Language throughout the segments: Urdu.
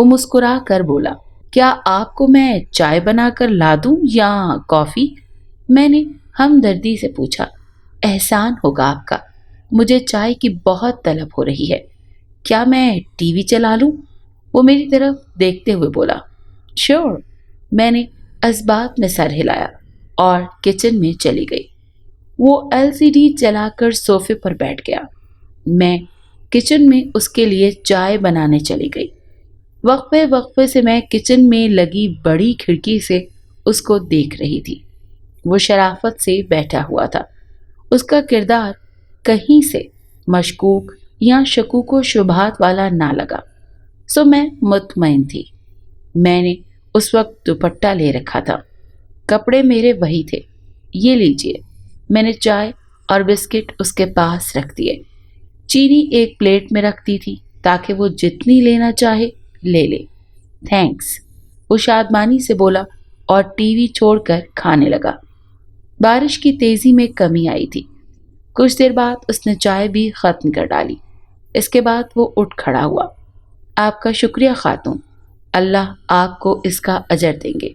وہ مسکرا کر بولا، کیا آپ کو میں چائے بنا کر لا دوں یا کافی؟ میں نے ہمدردی سے پوچھا۔ احسان ہوگا آپ کا، مجھے چائے کی بہت طلب ہو رہی ہے۔ کیا میں ٹی وی چلا لوں؟ وہ میری طرف دیکھتے ہوئے بولا۔ شور۔ میں نے اسباب میں سر ہلایا اور کچن میں چلی گئی۔ وہ LCD چلا کر صوفے پر بیٹھ گیا۔ میں کچن میں اس کے لیے چائے بنانے چلی گئی۔ وقفے وقفے سے میں کچن میں لگی بڑی کھڑکی سے اس کو دیکھ رہی تھی۔ وہ شرافت سے بیٹھا ہوا تھا۔ اس کا کردار کہیں سے مشکوک یا شکوک و شبہات والا نہ لگا، سو میں مطمئن تھی۔ میں نے اس وقت دوپٹہ لے رکھا تھا، کپڑے میرے وہی تھے۔ یہ لیجئے۔ میں نے چائے اور بسکٹ اس کے پاس رکھ دیے۔ چینی ایک پلیٹ میں رکھ دی تھی تاکہ وہ جتنی لینا چاہے لے لے۔ تھینکس، وہ شادمانی سے بولا اور ٹی وی چھوڑ کر کھانے لگا۔ بارش کی تیزی میں کمی آئی تھی۔ کچھ دیر بعد اس نے چائے بھی ختم کر ڈالی۔ اس کے بعد وہ اٹھ کھڑا ہوا۔ آپ کا شکریہ خاتون، اللہ آپ کو اس کا اجر دیں گے۔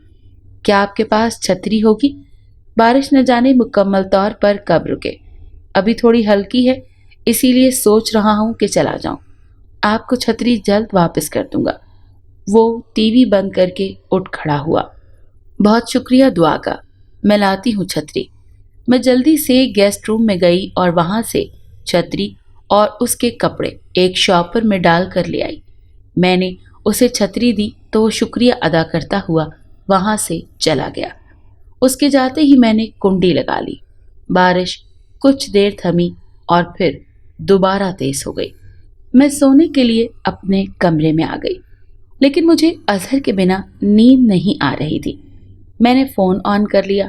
کیا آپ کے پاس چھتری ہوگی؟ بارش نہ جانے مکمل طور پر کب رکے۔ ابھی تھوڑی ہلکی ہے، اسی لیے سوچ رہا ہوں کہ چلا جاؤں۔ آپ کو چھتری جلد واپس کر دوں گا۔ وہ ٹی وی بند کر کے اٹھ کھڑا ہوا۔ بہت شکریہ دعا کا، میں لاتی ہوں چھتری۔ میں جلدی سے گیسٹ روم میں گئی اور وہاں سے چھتری اور اس کے کپڑے ایک شاپر میں ڈال کر لے آئی۔ میں نے اسے چھتری دی تو وہ شکریہ ادا کرتا ہوا وہاں سے چلا گیا۔ اس کے جاتے ہی میں نے کنڈی لگا لی۔ بارش کچھ دیر تھمی اور پھر دوبارہ تیز ہو گئی۔ میں سونے کے لیے اپنے کمرے میں آ گئی، لیکن مجھے اظہر کے بنا نیند نہیں آ رہی تھی۔ میں نے فون آن کر لیا۔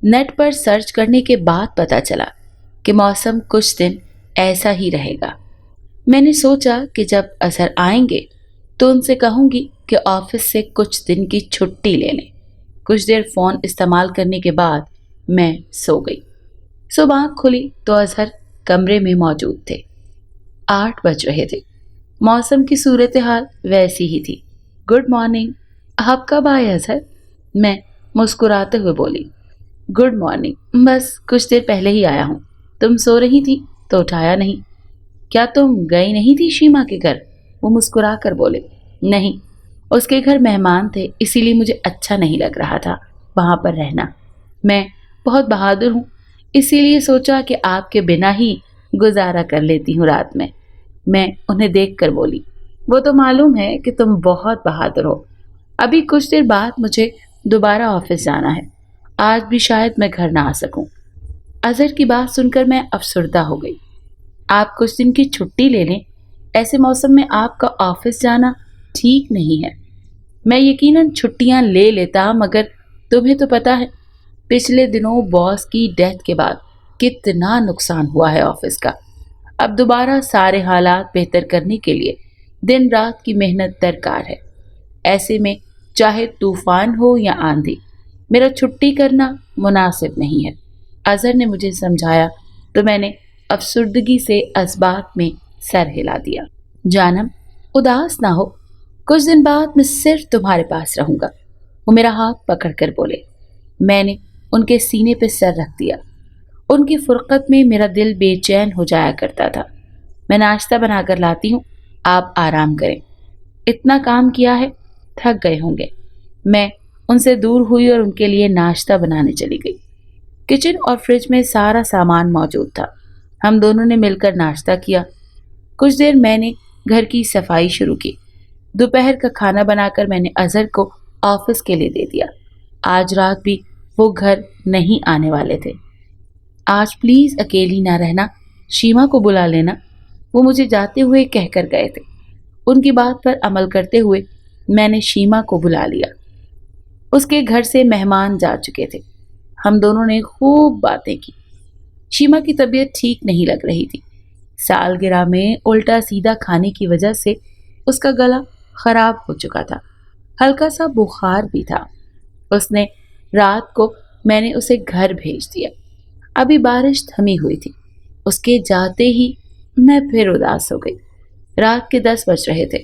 نیٹ پر سرچ کرنے کے بعد پتا چلا کہ موسم کچھ دن ایسا ہی رہے گا۔ میں نے سوچا کہ جب اظہر آئیں گے تو ان سے کہوں گی کہ آفس سے کچھ دن کی چھٹی لے لیں۔ کچھ دیر فون استعمال کرنے کے بعد میں سو گئی۔ صبح آنکھ کھلی تو اظہر کمرے میں موجود تھے۔ 8 بج رہے تھے۔ موسم کی صورتحال ویسی ہی تھی۔ گڈ مارننگ، آپ کب آئے اظہر؟ میں مسکراتے ہوئے بولی۔ گڈ مارننگ، بس کچھ دیر پہلے ہی آیا ہوں۔ تم سو رہی تھی تو اٹھایا نہیں۔ کیا تم گئی نہیں تھی شیما کے گھر؟ وہ مسکرا کر بولے۔ نہیں، اس کے گھر مہمان تھے، اسی لیے مجھے اچھا نہیں لگ رہا تھا وہاں پر رہنا۔ میں بہت بہادر ہوں، اسی لیے سوچا کہ آپ کے بنا ہی گزارا کر لیتی ہوں رات میں۔ میں انہیں دیکھ کر بولی، وہ تو معلوم ہے کہ تم بہت بہادر ہو۔ ابھی کچھ دیر بعد مجھے دوبارہ آفس جانا ہے، آج بھی شاید میں گھر نہ آ سکوں۔ اظہر کی بات سن کر میں افسردہ ہو گئی۔ آپ کچھ دن کی چھٹی لے لیں، ایسے موسم میں آپ کا آفس جانا ٹھیک نہیں ہے۔ میں یقیناً چھٹیاں لے لیتا، مگر تمہیں تو پتا ہے پچھلے دنوں باس کی ڈیتھ کے بعد کتنا نقصان ہوا ہے آفس کا۔ اب دوبارہ سارے حالات بہتر کرنے کے لیے دن رات کی محنت درکار ہے۔ ایسے میں چاہے طوفان ہو یا آندھی، میرا چھٹی کرنا مناسب نہیں ہے۔ اظہر نے مجھے سمجھایا تو میں نے افسردگی سے اسباب میں سر ہلا دیا۔ جانم، اداس نہ ہو، کچھ دن بعد میں صرف تمہارے پاس رہوں گا، وہ میرا ہاتھ پکڑ کر بولے۔ میں نے ان کے سینے پہ سر رکھ دیا۔ ان کی فرقت میں میرا دل بے چین ہو جایا کرتا تھا۔ میں ناشتہ بنا کر لاتی ہوں، آپ آرام کریں۔ اتنا کام کیا ہے، تھک گئے ہوں گے۔ میں ان سے دور ہوئی اور ان کے لیے ناشتہ بنانے چلی گئی۔ کچن اور فریج میں سارا سامان موجود تھا۔ ہم دونوں نے مل کر ناشتہ کیا۔ کچھ دیر میں نے گھر کی صفائی شروع کی۔ دوپہر کا کھانا بنا کر میں نے اظہر کو آفس کے لیے دے دیا۔ آج رات بھی وہ گھر نہیں آنے والے تھے۔ آج پلیز اکیلی نہ رہنا، شیما کو بلا لینا، وہ مجھے جاتے ہوئے کہہ کر گئے تھے۔ ان کی بات پر عمل کرتے ہوئے میں نے شیما کو بلا لیا۔ اس کے گھر سے مہمان جا چکے تھے۔ ہم دونوں نے خوب باتیں کی۔ شیما کی طبیعت ٹھیک نہیں لگ رہی تھی۔ سالگرہ میں الٹا سیدھا کھانے کی وجہ سے اس کا گلا خراب ہو چکا تھا، ہلکا سا بخار بھی تھا۔ اس نے رات کو میں نے اسے گھر بھیج دیا۔ ابھی بارش تھمی ہوئی تھی۔ اس کے جاتے ہی میں پھر اداس ہو گئی۔ رات کے 10 بج رہے تھے۔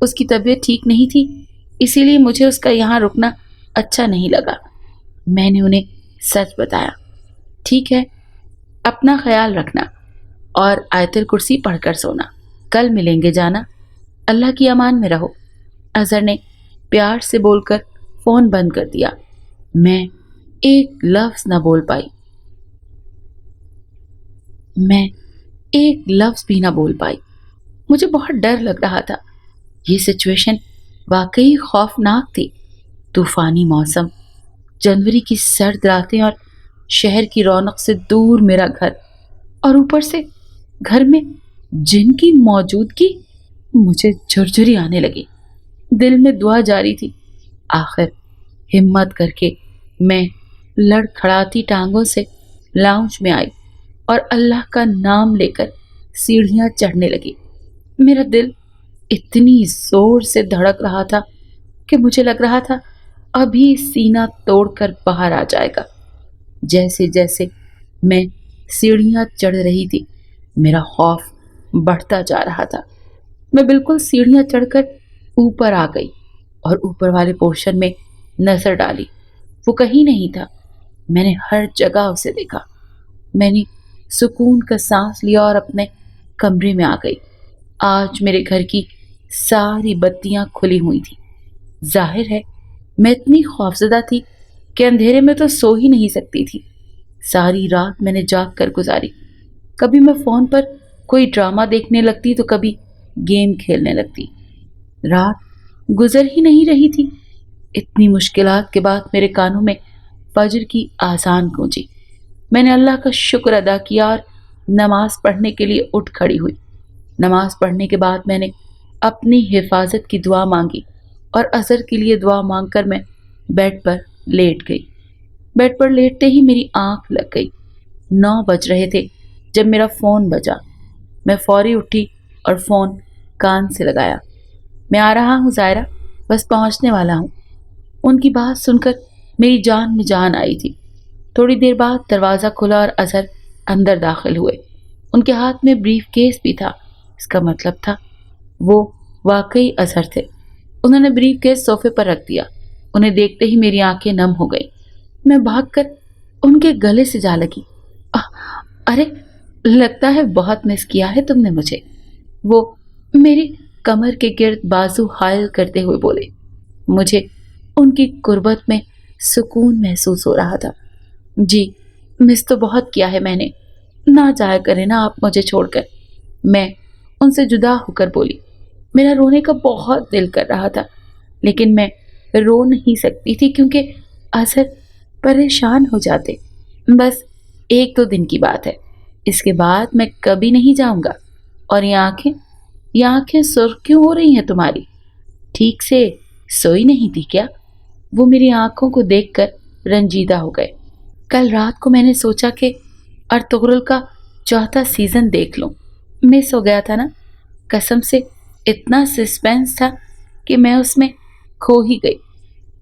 اس کی طبیعت ٹھیک نہیں تھی، اسی لیے مجھے اس کا یہاں رکنا اچھا نہیں لگا۔ میں نے انہیں سچ بتایا۔ ٹھیک ہے، اپنا خیال رکھنا اور آیت الکرسی پڑھ کر سونا۔ کل ملیں گے جانا۔ اللہ کی امان میں رہو۔ اظہر نے پیار سے بول کر فون بند کر دیا۔ میں ایک لفظ نہ بول پائی۔ میں ایک لفظ بھی نہ بول پائی۔ مجھے بہت ڈر لگ رہا تھا۔ یہ سچویشن واقعی خوفناک تھی۔ طوفانی موسم، جنوری کی سرد راتیں اور شہر کی رونق سے دور میرا گھر، اور اوپر سے گھر میں جن کی موجودگی۔ مجھے جھرجھری آنے لگی۔ دل میں دعا جاری تھی۔ آخر ہمت کر کے میں لڑکھڑاتی ٹانگوں سے لاؤنج میں آئی اور اللہ کا نام لے کر سیڑھیاں چڑھنے لگی۔ میرا دل اتنی زور سے دھڑک رہا تھا کہ مجھے لگ رہا تھا ابھی سینہ توڑ کر باہر آ جائے گا۔ جیسے جیسے میں سیڑھیاں چڑھ رہی تھی، میرا خوف بڑھتا جا رہا تھا۔ میں بالکل سیڑھیاں چڑھ کر اوپر آ گئی اور اوپر والے پورشن میں نظر ڈالی۔ وہ کہیں نہیں تھا۔ میں نے ہر جگہ اسے دیکھا۔ میں نے سکون کا سانس لیا اور اپنے کمرے میں آ گئی۔ آج میرے گھر کی ساری بتیاں کھلی ہوئی تھیں۔ ظاہر ہے میں اتنی خوفزدہ تھی کہ اندھیرے میں تو سو ہی نہیں سکتی تھی۔ ساری رات میں نے جاگ کر گزاری۔ کبھی میں فون پر کوئی ڈرامہ دیکھنے لگتی تو کبھی گیم کھیلنے لگتی۔ رات گزر ہی نہیں رہی تھی۔ اتنی مشکلات کے بعد میرے کانوں میں فجر کی آذان گونجی۔ میں نے اللہ کا شکر ادا کیا اور نماز پڑھنے کے لیے اٹھ کھڑی ہوئی۔ نماز پڑھنے کے بعد میں نے اپنی حفاظت کی دعا مانگی اور اظہر کے لیے دعا مانگ کر میں بیڈ پر لیٹ گئی۔ بیڈ پر لیٹتے ہی میری آنکھ لگ گئی۔ 9 بج رہے تھے جب میرا فون بجا۔ میں فوری اٹھی اور فون کان سے لگایا۔ میں آ رہا ہوں ظاہرہ، بس پہنچنے والا ہوں۔ ان کی بات سن کر میری جان میں جان آئی تھی۔ تھوڑی دیر بعد دروازہ کھلا اور اظہر اندر داخل ہوئے۔ ان کے ہاتھ میں بریف کیس بھی تھا۔ اس کا مطلب تھا وہ واقعی اظہر تھے۔ انہوں نے بریف کیس صوفے پر رکھ دیا۔ انہیں دیکھتے ہی میری آنکھیں نم ہو گئی۔ میں بھاگ کر ان کے گلے سے جا لگی۔ ارے لگتا ہے بہت مس کیا ہے تم نے مجھے، وہ میری کمر کے گرد بازو حائل کرتے ہوئے بولے۔ مجھے ان کی قربت میں سکون محسوس ہو رہا تھا۔ جی مس تو بہت کیا ہے میں نے، نہ جایا کریں نا آپ مجھے چھوڑ کر، میں ان سے جدا ہو کر بولی۔ میرا رونے کا بہت دل کر رہا تھا، لیکن میں رو نہیں سکتی تھی کیونکہ اظہر پریشان ہو جاتے۔ بس 1-2 دن کی بات ہے، اس کے بعد میں کبھی نہیں جاؤں گا۔ اور یہ آنکھیں سرخ کیوں ہو رہی ہیں تمہاری؟ ٹھیک سے سوئی نہیں تھی کیا؟ وہ میری آنکھوں کو دیکھ کر رنجیدہ ہو گئے۔ کل رات کو میں نے سوچا کہ ارطغرل کا 4تھا سیزن دیکھ لوں۔ مس ہو گیا تھا نا، قسم سے اتنا سسپینس تھا کہ میں اس میں کھو ہی گئی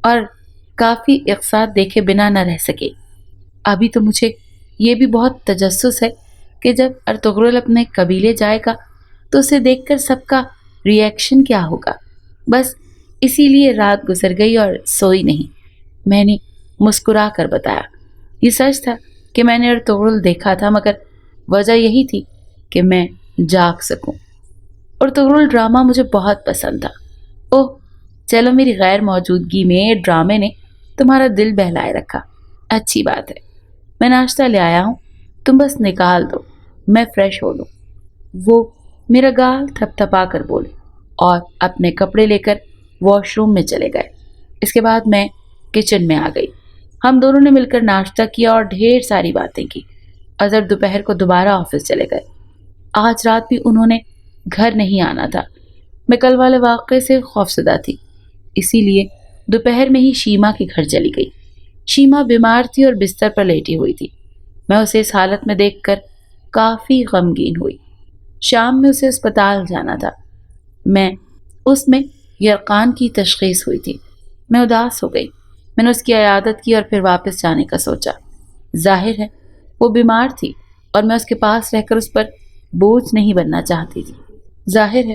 اور کافی اقساط دیکھے بنا نہ رہ سکے۔ ابھی تو مجھے یہ بھی بہت تجسس ہے کہ جب ارطغرل اپنے قبیلے جائے گا تو اسے دیکھ کر سب کا ریئیکشن کیا ہوگا۔ بس اسی لیے رات گزر گئی اور سوئی نہیں، میں نے مسکرا کر بتایا۔ یہ سچ تھا کہ میں نے ارطغرل دیکھا تھا، مگر وجہ یہی تھی کہ میں جاگ سکوں۔ ارطغرل ڈرامہ مجھے بہت پسند تھا۔ اوہ چلو، میری غیر موجودگی میں ڈرامے نے تمہارا دل بہلائے رکھا، اچھی بات ہے۔ میں ناشتہ لے آیا ہوں، تم بس نکال دو، میں فریش ہو لوں۔ وہ میرا گال تھپ تھپا کر بولے اور اپنے کپڑے لے کر واش روم میں چلے گئے۔ اس کے بعد میں کچن میں آ گئی۔ ہم دونوں نے مل کر ناشتہ کیا اور ڈھیر ساری باتیں کی۔ اظہر دوپہر کو دوبارہ آفس چلے گئے۔ آج رات بھی انہوں نے گھر نہیں آنا تھا۔ میں کل والے واقعے سے خوفزدہ تھی، اسی لیے دوپہر میں ہی شیما کے گھر چلی گئی۔ شیما بیمار تھی اور بستر پر لیٹی ہوئی تھی۔ میں اسے اس حالت میں دیکھ کر کافی غمگین ہوئی۔ شام میں اسے اسپتال جانا تھا۔ اس میں یرقان کی تشخیص ہوئی تھی۔ میں اداس ہو گئی۔ میں نے اس کی عیادت کی اور پھر واپس جانے کا سوچا۔ ظاہر ہے وہ بیمار تھی اور میں اس کے پاس رہ کر اس پر بوجھ نہیں بننا چاہتی تھی۔ ظاہر ہے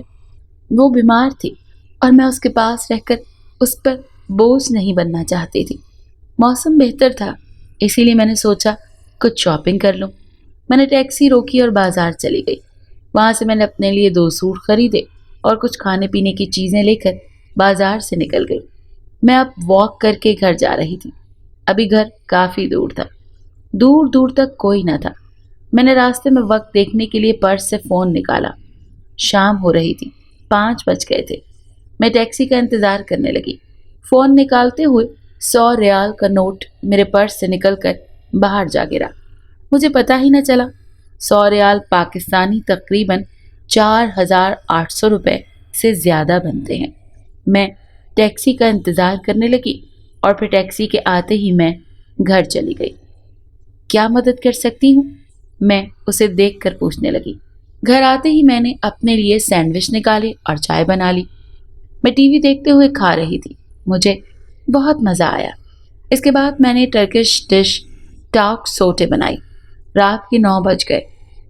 وہ بیمار تھی اور میں اس کے پاس رہ کر اس پر بوجھ نہیں بننا چاہتی تھی۔ موسم بہتر تھا، اسی لیے میں نے سوچا کچھ شاپنگ کر لوں۔ میں نے ٹیکسی روکی اور بازار چلی گئی۔ وہاں سے میں نے اپنے لیے 2 سوٹ خریدے اور کچھ کھانے پینے کی چیزیں لے کر بازار سے نکل گئی۔ میں اب واک کر کے گھر جا رہی تھی۔ ابھی گھر کافی دور تھا، دور دور تک کوئی نہ تھا۔ میں نے راستے میں وقت دیکھنے کے لیے پرس سے فون نکالا۔ شام ہو رہی تھی، 5 بج گئے تھے۔ میں ٹیکسی کا انتظار کرنے لگی۔ فون نکالتے ہوئے 100 ریال کا نوٹ میرے پرس سے نکل کر باہر جا گرا۔ مجھے پتا ہی نہ چلا۔ 100 ریال پاکستانی تقریباً 4800 روپے سے زیادہ بنتے ہیں۔ میں ٹیکسی کا انتظار کرنے لگی اور پھر ٹیکسی کے آتے ہی میں گھر چلی گئی۔ کیا مدد کر سکتی ہوں؟ میں اسے دیکھ کر پوچھنے لگی۔ گھر آتے ہی میں نے اپنے لیے سینڈوچ نکالے اور چائے بنا لی۔ میں ٹی وی دیکھتے ہوئے کھا رہی تھی۔ مجھے بہت مزہ آیا۔ اس کے بعد میں نے ٹرکش ڈش ٹاک سوٹے بنائی۔ رات کے 9 بج گئے۔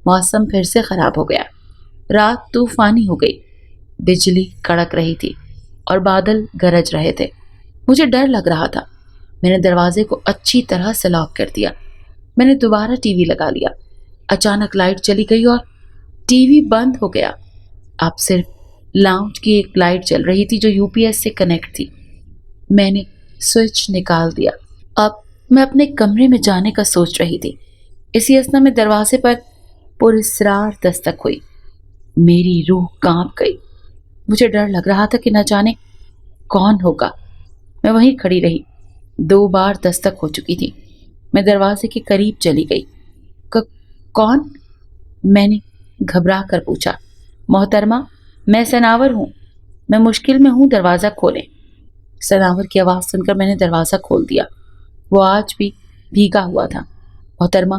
موسم پھر سے خراب ہو گیا۔ رات طوفانی ہو گئی۔ بجلی کڑک رہی تھی اور بادل گرج رہے تھے۔ مجھے ڈر لگ رہا تھا۔ میں نے دروازے کو اچھی طرح سے لاک کر دیا۔ میں نے دوبارہ ٹی وی لگا لیا۔ اچانک لائٹ چلی گئی اور ٹی وی بند ہو گیا۔ اب صرف لاؤنج کی ایک لائٹ جل رہی تھی جو یو پی ایس سے کنیکٹ تھی۔ میں نے سوئچ نکال دیا۔ اب میں اپنے کمرے میں جانے کا سوچ رہی تھی۔ اسی اثنا میں دروازے پر پراسرار دستک ہوئی۔ میری روح کانپ گئی۔ مجھے ڈر لگ رہا تھا کہ نہ جانے کون ہوگا۔ میں وہیں کھڑی رہی۔ 2 بار دستک ہو چکی تھی۔ میں دروازے کے قریب چلی گئی۔ کون؟ میں نے گھبرا کر پوچھا۔ محترمہ، میں سناور ہوں، میں مشکل میں ہوں، دروازہ کھولیں۔ سناور کی آواز سن کر میں نے دروازہ کھول دیا۔ وہ آج بھی بھیگا ہوا تھا۔ محترمہ،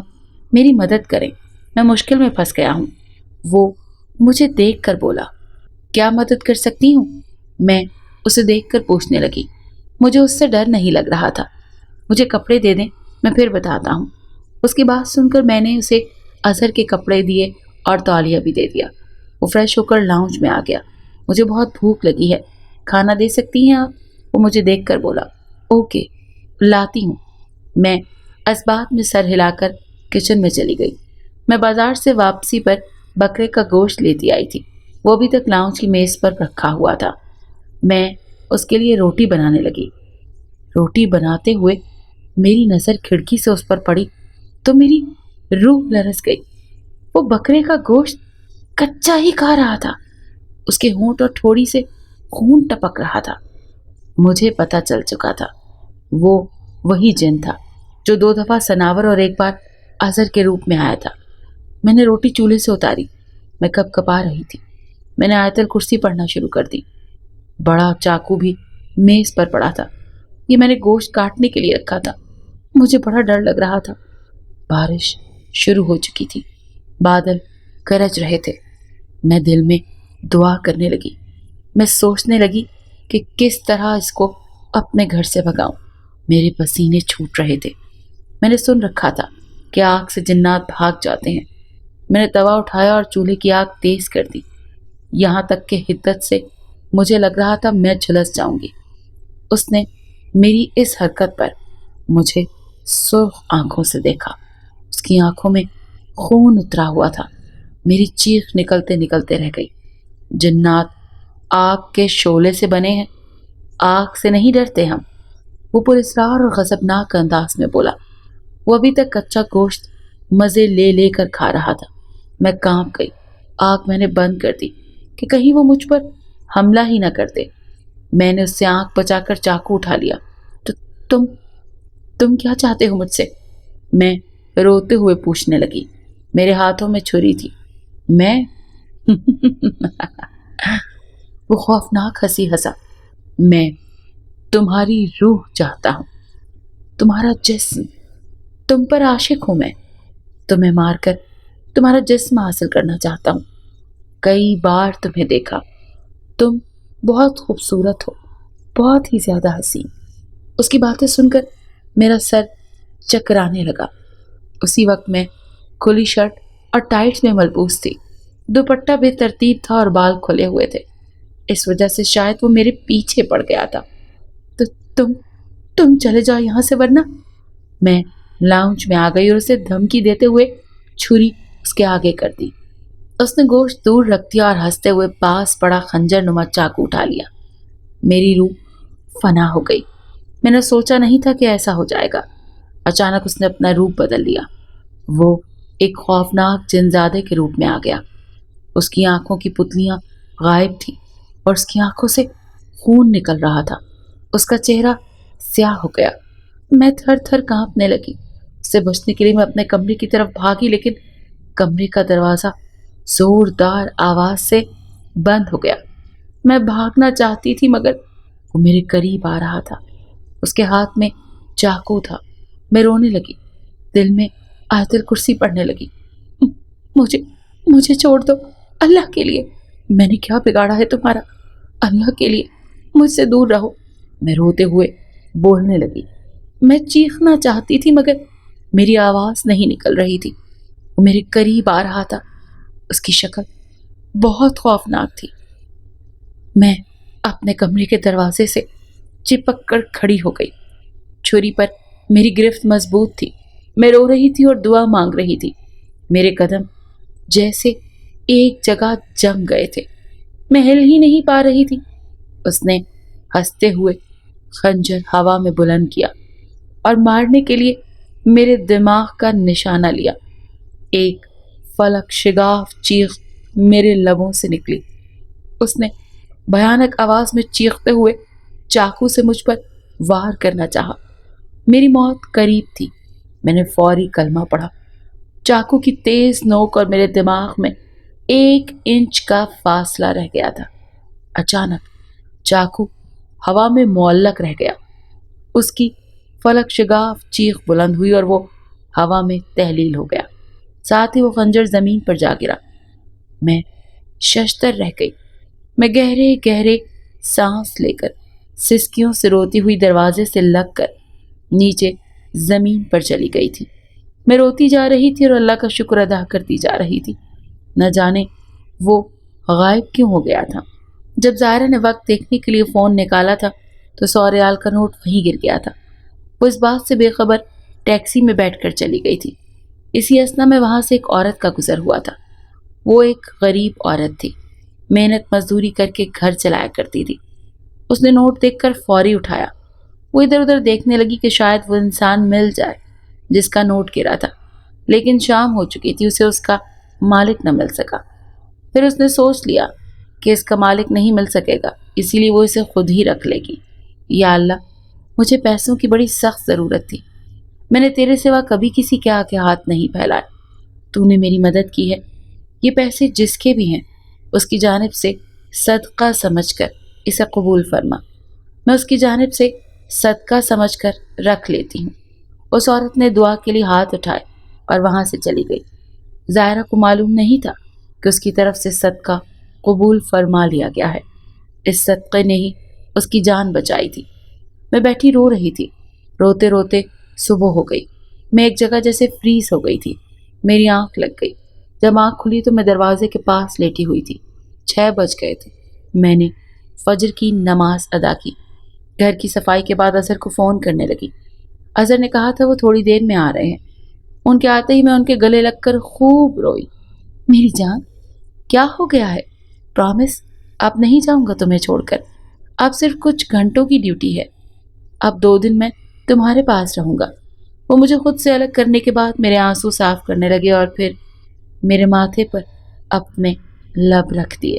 میری مدد کریں، میں مشکل میں پھنس گیا ہوں۔ وہ مجھے دیکھ کر بولا۔ کیا مدد کر سکتی ہوں؟ میں اسے دیکھ کر پوچھنے لگی۔ مجھے اس سے ڈر نہیں لگ رہا تھا۔ مجھے کپڑے دے دیں، میں پھر بتاتا ہوں۔ اس کی بات سن کر میں نے اسے اظہر کے کپڑے دیے اور تولیہ بھی دے دیا۔ وہ فریش ہو کر لاؤنج میں آ گیا۔ مجھے بہت بھوک لگی ہے، کھانا دے سکتی ہیں آپ؟ وہ مجھے دیکھ کر بولا۔ اوکے، لاتی ہوں۔ میں اسباب میں سر ہلا کر کچن میں چلی گئی۔ میں بازار سے واپسی پر بکرے کا گوشت لیتی آئی تھی۔ وہ ابھی تک لاؤنج کی میز پر رکھا ہوا تھا۔ میں اس کے لیے روٹی بنانے لگی۔ روٹی بناتے ہوئے میری نظر کھڑکی سے اس پر پڑی تو میری روح لرز گئی۔ وہ بکرے کا گوشت کچا ہی کھا رہا تھا۔ اس کے ہونٹ اور ٹھوڑی سے خون ٹپک رہا تھا۔ مجھے پتہ چل چکا تھا وہ وہی جن تھا جو 2 دفعہ سناور اور 1 بار اظہر کے روپ میں آیا تھا۔ میں نے روٹی چولہے سے اتاری۔ میں کپ کپا رہی تھی۔ میں نے آیت الکرسی پڑھنا شروع کر دی۔ بڑا چاقو بھی میز پر پڑا تھا۔ یہ میں نے گوشت کاٹنے کے لیے رکھا تھا۔ مجھے بڑا ڈر لگ رہا تھا۔ بارش شروع ہو چکی تھی۔ بادل گرج رہے تھے۔ میں دل میں دعا کرنے لگی۔ میں سوچنے لگی کہ کس طرح اس کو اپنے گھر سے بھگاؤں۔ میرے پسینے چھوٹ رہے تھے۔ میں نے سن رکھا تھا کہ آگ سے جنات بھاگ جاتے ہیں۔ میں نے توا اٹھایا اور چولہے کی آگ تیز کر دی، یہاں تک کہ حدت سے مجھے لگ رہا تھا میں جھلس جاؤں گی۔ اس نے میری اس حرکت پر مجھے سرخ آنکھوں سے دیکھا۔ اس کی آنکھوں میں خون اترا ہوا تھا۔ میری چیخ نکلتے نکلتے رہ گئی۔ جنات آگ کے شعلے سے بنے ہیں، آگ سے نہیں ڈرتے ہم، وہ پراسرار اور غضبناک انداز میں بولا۔ وہ ابھی تک کچا گوشت مزے لے لے کر کھا رہا تھا۔ میں کانپ گئی۔ آگ میں نے بند کر دی کہ کہیں وہ مجھ پر حملہ ہی نہ کرتے۔ میں نے اس سے آنکھ بچا کر چاقو اٹھا لیا۔ تو تم کیا چاہتے ہو مجھ سے؟ میں روتے ہوئے پوچھنے لگی۔ میرے ہاتھوں میں چھری تھی۔ میں وہ خوفناک ہنسی ہنسا۔ میں تمہاری روح چاہتا ہوں، تمہارا جسم، تم پر عاشق ہوں میں۔ تمہیں مار کر تمہارا جسم حاصل کرنا چاہتا ہوں۔ کئی بار تمہیں دیکھا، تم بہت خوبصورت ہو، بہت ہی زیادہ حسین۔ اس کی باتیں سن کر میرا سر چکرانے لگا۔ اسی وقت میں کھلی شرٹ اور ٹائٹس میں ملبوس تھی۔ دوپٹہ بے ترتیب تھا اور بال کھلے ہوئے تھے۔ اس وجہ سے شاید وہ میرے پیچھے پڑ گیا تھا۔ تو تم چلے جاؤ یہاں سے، ورنہ… میں لاؤنج میں آ گئی اور اسے دھمکی دیتے ہوئے چھری اس کے آگے کر دی۔ اس نے گوشت دور رکھ دیا اور ہنستے ہوئے پاس پڑا خنجر نما چاقو اٹھا لیا۔ میری روح فنا ہو گئی۔ میں نے سوچا نہیں تھا کہ ایسا ہو جائے گا۔ اچانک اس نے اپنا روپ بدل لیا۔ وہ ایک خوفناک جنزادے کے روپ میں آ گیا۔ اس کی آنکھوں کی پتلیاں غائب تھیں اور اس کی آنکھوں سے خون نکل رہا تھا۔ اس کا چہرہ سیاہ ہو گیا۔ میں تھر تھر کانپنے لگی۔ اس سے بچنے کے لیے میں اپنے کمرے کی طرف بھاگی، لیکن کمرے کا دروازہ زوردار آواز سے بند ہو گیا۔ میں بھاگنا چاہتی تھی مگر وہ میرے قریب آ رہا تھا۔ اس کے ہاتھ میں چاقو تھا۔ میں رونے لگی، دل میں آیت الکرسی پڑھنے لگی۔ مجھے چھوڑ دو، اللہ کے لیے۔ میں نے کیا بگاڑا ہے تمہارا؟ اللہ کے لیے مجھ سے دور رہو۔ میں روتے ہوئے بولنے لگی۔ میں چیخنا چاہتی تھی مگر میری آواز نہیں نکل رہی تھی۔ وہ میرے قریب آ رہا تھا۔ اس کی شکل بہت خوفناک تھی۔ میں اپنے کمرے کے دروازے سے چپک کر کھڑی ہو گئی۔ چھری پر میری گرفت مضبوط تھی۔ میں رو رہی تھی اور دعا مانگ رہی تھی۔ میرے قدم جیسے ایک جگہ جم گئے تھے۔ میں ہل ہی نہیں پا رہی تھی۔ اس نے ہنستے ہوئے خنجر ہوا میں بلند کیا اور مارنے کے لیے میرے دماغ کا نشانہ لیا۔ ایک فلک شگاف چیخ میرے لبوں سے نکلی۔ اس نے بھیانک آواز میں چیختے ہوئے چاقو سے مجھ پر وار کرنا چاہا۔ میری موت قریب تھی۔ میں نے فوری کلمہ پڑھا۔ چاقو کی تیز نوک اور میرے دماغ میں 1 انچ کا فاصلہ رہ گیا تھا۔ اچانک چاقو ہوا میں معلق رہ گیا۔ اس کی فلک شگاف چیخ بلند ہوئی اور وہ ہوا میں تحلیل ہو گیا۔ ساتھ ہی وہ خنجر زمین پر جا گرا۔ میں ششدر رہ گئی۔ میں گہرے گہرے سانس لے کر سسکیوں سے روتی ہوئی دروازے سے لگ کر نیچے زمین پر چلی گئی تھی۔ میں روتی جا رہی تھی اور اللہ کا شکر ادا کرتی جا رہی تھی۔ نہ جانے وہ غائب کیوں ہو گیا تھا۔ جب ظاہرہ نے وقت دیکھنے کے لیے فون نکالا تھا تو 100 ریال کا نوٹ وہیں گر گیا تھا۔ وہ اس بات سے بے خبر ٹیکسی میں بیٹھ کر چلی گئی تھی۔ اسی اثنا میں وہاں سے ایک عورت کا گزر ہوا تھا۔ وہ ایک غریب عورت تھی، محنت مزدوری کر کے گھر چلایا کرتی تھی۔ اس نے نوٹ دیکھ کر فوری اٹھایا۔ وہ ادھر ادھر دیکھنے لگی کہ شاید وہ انسان مل جائے جس کا نوٹ گرا تھا، لیکن شام ہو چکی تھی، اسے اس کا مالک نہ مل سکا۔ پھر اس نے سوچ لیا کہ اس کا مالک نہیں مل سکے گا، اسی لیے وہ اسے خود ہی رکھ لے گی۔ یا اللہ، مجھے پیسوں کی بڑی سخت ضرورت تھی۔ میں نے تیرے سوا کبھی کسی کے آگے ہاتھ نہیں پھیلائے۔ تو نے میری مدد کی ہے۔ یہ پیسے جس کے بھی ہیں اس کی جانب سے صدقہ سمجھ کر اسے قبول فرما۔ میں اس کی جانب سے صدقہ سمجھ کر رکھ لیتی ہوں۔ اس عورت نے دعا کے لیے ہاتھ اٹھائے اور وہاں سے چلی گئی۔ ظاہرہ کو معلوم نہیں تھا کہ اس کی طرف سے صدقہ قبول فرما لیا گیا ہے۔ اس صدقے نے ہی اس کی جان بچائی تھی۔ میں بیٹھی رو رہی تھی۔ روتے روتے صبح ہو گئی۔ میں ایک جگہ جیسے فریز ہو گئی تھی۔ میری آنکھ لگ گئی۔ جب آنکھ کھلی تو میں دروازے کے پاس لیٹی ہوئی تھی۔ 6 بج گئے تھے۔ میں نے فجر کی نماز ادا کی۔ گھر کی صفائی کے بعد اظہر کو فون کرنے لگی۔ اظہر نے کہا تھا وہ تھوڑی دیر میں آ رہے ہیں۔ ان کے آتے ہی میں ان کے گلے لگ کر خوب روئی۔ میری جان، کیا ہو گیا ہے؟ پرامس، اب نہیں جاؤں گا تمہیں چھوڑ کر۔ اب صرف کچھ گھنٹوں کی ڈیوٹی ہے۔ اب 2 دن میں تمہارے پاس رہوں گا۔ وہ مجھے خود سے الگ کرنے کے بعد میرے آنسو صاف کرنے لگے اور پھر میرے ماتھے پر اپنے لب رکھ دیے۔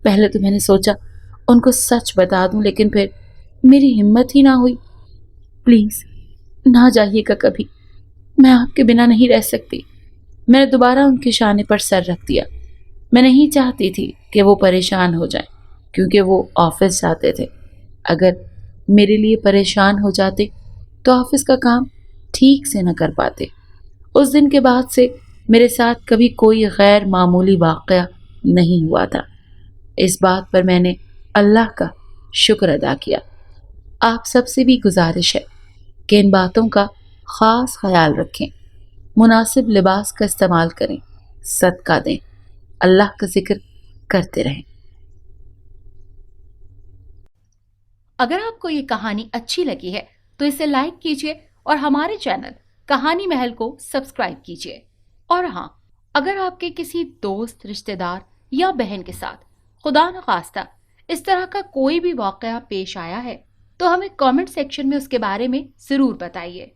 پہلے تو میں نے سوچا ان کو سچ بتا دوں، لیکن پھر میری ہمت ہی نہ ہوئی۔ پلیز نہ جائیے گا کبھی، میں آپ کے بنا نہیں رہ سکتی۔ میں نے دوبارہ ان کے شانے پر سر رکھ دیا۔ میں نہیں چاہتی تھی کہ وہ پریشان ہو جائیں، کیونکہ وہ آفس جاتے تھے۔ اگر میرے لیے پریشان ہو جاتے تو آفس کا کام ٹھیک سے نہ کر پاتے۔ اس دن کے بعد سے میرے ساتھ کبھی کوئی غیر معمولی واقعہ نہیں ہوا تھا۔ اس بات پر میں نے اللہ کا شکر ادا کیا۔ آپ سب سے بھی گزارش ہے کہ ان باتوں کا خاص خیال رکھیں، مناسب لباس کا استعمال کریں، صدقہ دیں، اللہ کا ذکر کرتے رہیں۔ اگر آپ کو یہ کہانی اچھی لگی ہے تو اسے لائک کیجیے اور ہمارے چینل کہانی محل کو سبسکرائب کیجیے۔ اور ہاں، اگر آپ کے کسی دوست، رشتہ دار یا بہن کے ساتھ خدا نخواستہ اس طرح کا کوئی بھی واقعہ پیش آیا ہے تو ہمیں کامنٹ سیکشن میں اس کے بارے میں ضرور بتائیے۔